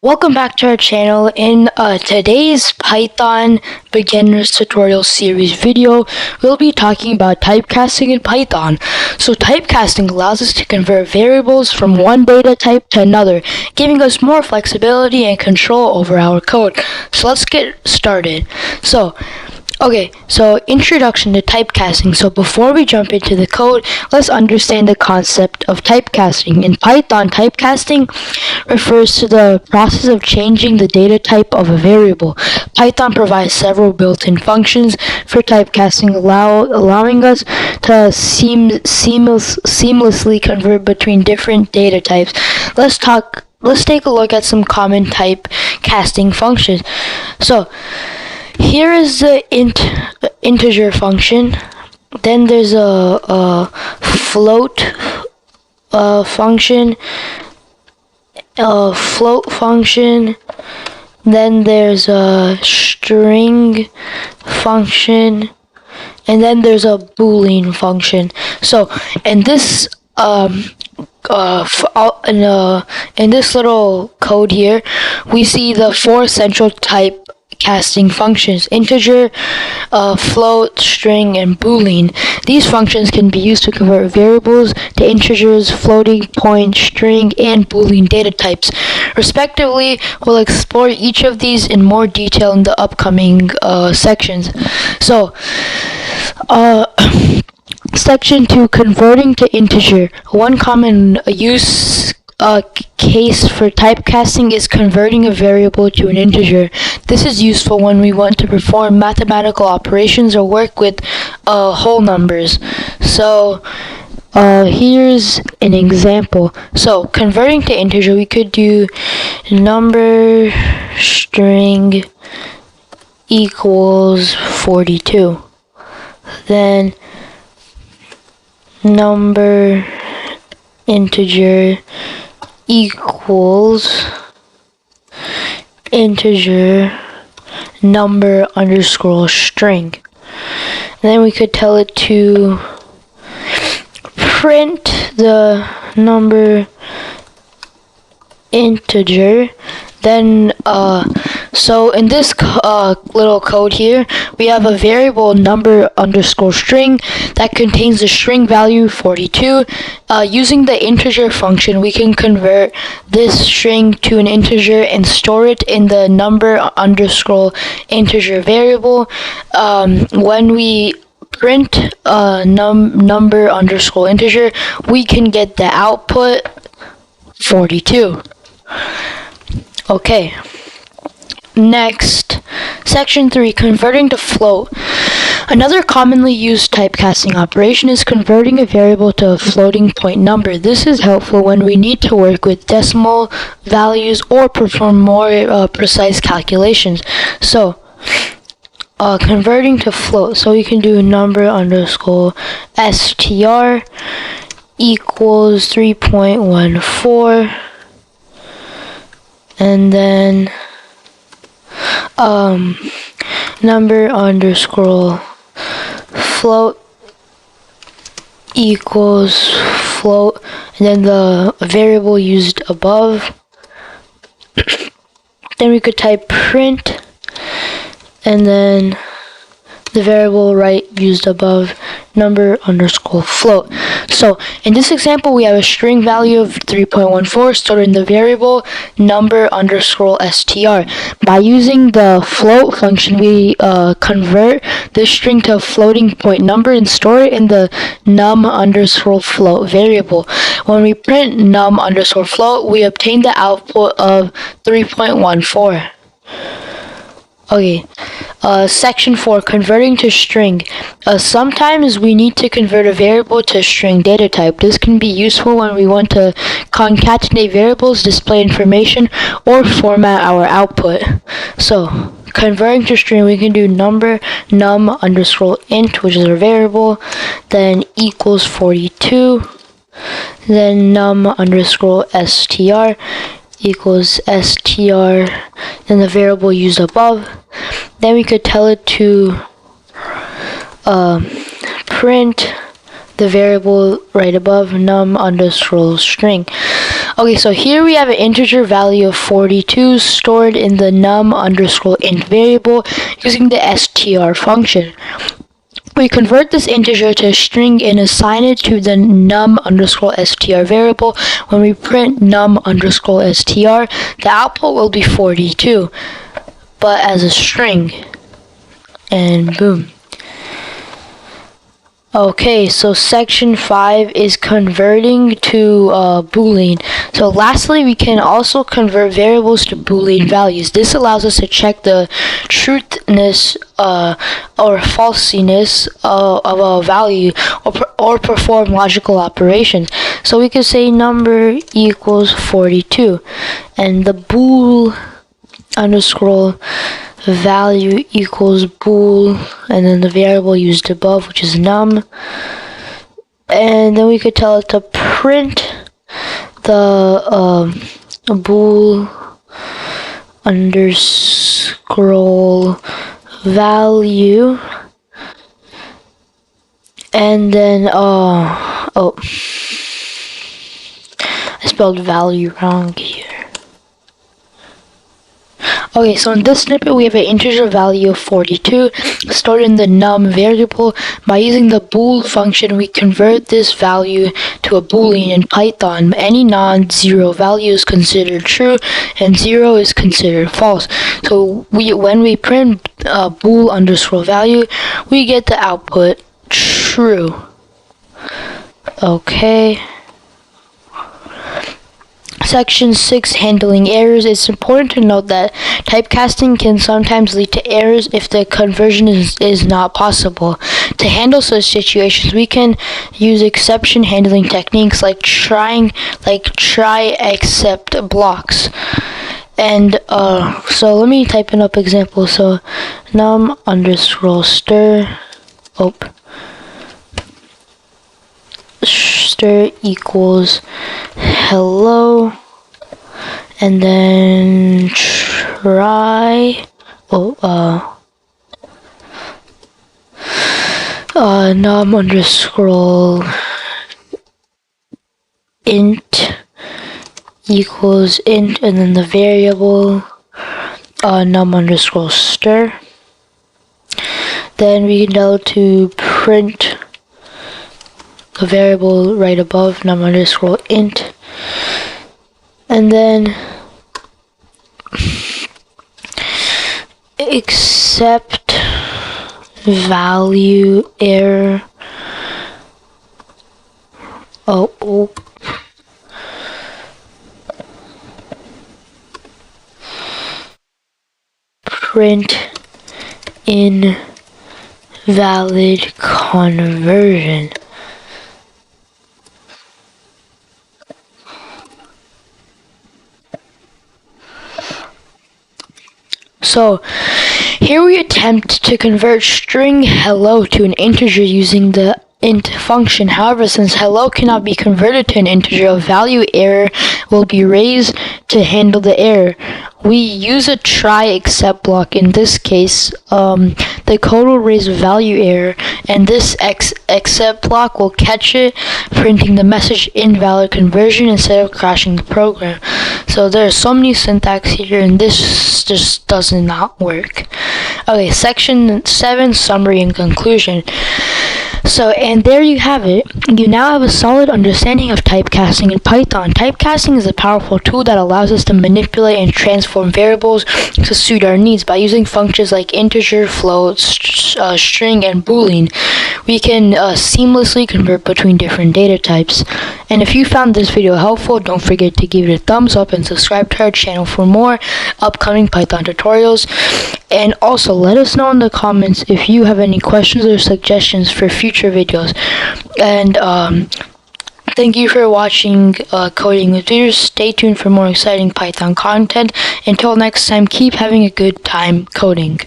Welcome back to our channel. In today's Python beginners tutorial series video, we'll be talking about typecasting in Python. So typecasting allows us to convert variables from one data type to another, giving us more flexibility and control over our code. So let's get started. So introduction to typecasting. So before we jump into the code, let's understand the concept of typecasting. In Python, typecasting refers to the process of changing the data type of a variable. Python provides several built-in functions for typecasting, allowing us to seamlessly convert between different data types. Let's take a look at some common typecasting functions. So here is the integer function. Then there's a float function, then there's a string function, and then there's a boolean function. So in this in this little code here, we see the four central typecasting functions: integer, float, string, and boolean. These functions can be used to convert variables to integers, floating point, string, and boolean data types, respectively. We'll explore each of these in more detail in the upcoming sections. So, Section 2, converting to integer. One common use case for typecasting is converting a variable to an integer. This is useful when we want to perform mathematical operations or work with whole numbers. So here's an example. So converting to integer, we could do number string equals 42. Then number integer equals integer number underscore string. And then we could tell it to print the number integer. Then so in this little code here, we have a variable number underscore string that contains the string value 42. Using the integer function, we can convert this string to an integer and store it in the number underscore integer variable. When we print number underscore integer, we can get the output 42. Okay. Next, section 3, converting to float. Another commonly used typecasting operation is converting a variable to a floating point number. This is helpful when we need to work with decimal values or perform more precise calculations. So, converting to float. So we can do number underscore str equals 3.14, and then number underscore float equals float, and then the variable used above. Then we could type print, and then the variable used above, number underscore float. So in this example, we have a string value of 3.14 stored in the variable number underscore str. By using the float function, we convert this string to a floating point number and store it in the num underscore float variable. When we print num underscore float, we obtain the output of 3.14. Okay, section 4, converting to string. Sometimes we need to convert a variable to a string data type. This can be useful when we want to concatenate variables, display information, or format our output. So, converting to string, we can do number num underscore int, which is our variable, then equals 42, then num underscore str equals str, then the variable used above. Then we could tell it to print the variable right above, num underscore string. Okay, so here we have an integer value of 42 stored in the num_int variable using the str function. We convert this integer to a string and assign it to the num_str variable. When we print num_str, the output will be 42, but as a string. And boom. Okay, so section 5 is converting to boolean. So lastly, we can also convert variables to boolean values. This allows us to check the truthness or falsiness of a value or perform logical operations. So we could say number equals 42, and the bool underscore value equals bool, and then the variable used above, which is num, and then we could tell it to print the bool underscore value, and then I spelled value wrong here. Okay, so in this snippet we have an integer value of 42 stored in the num variable. By using the bool function, we convert this value to a boolean in Python. Any non-zero value is considered true and 0 is considered false. So when we print bool underscore value, we get the output true. Okay. Section 6, handling errors. It's important to note that typecasting can sometimes lead to errors if the conversion is not possible. To handle such situations, we can use exception handling techniques like try except blocks. And so let me type in up example. So num_stir stir equals hello, and then try num_int equals int, and then the variable num_stir. Then we can tell to print the variable right above num_int, and then except value error. Print invalid conversion. So here we attempt to convert string hello to an integer using the int function. However, since hello cannot be converted to an integer, a value error will be raised to handle the error. We use a try except block. In this case, the code will raise a value error, and this except block will catch it, printing the message invalid conversion instead of crashing the program. So there are so many syntax here, and this just does not work. Okay, section 7, summary and conclusion. So, and there you have it. You now have a solid understanding of typecasting in Python. Typecasting is a powerful tool that allows us to manipulate and transform variables to suit our needs. By using functions like integer, float, string, and boolean, we can seamlessly convert between different data types. And if you found this video helpful, don't forget to give it a thumbs up and subscribe to our channel for more upcoming Python tutorials. And also, let us know in the comments if you have any questions or suggestions for future videos. And thank you for watching Coding with Viewers. Stay tuned for more exciting Python content. Until next time, keep having a good time coding.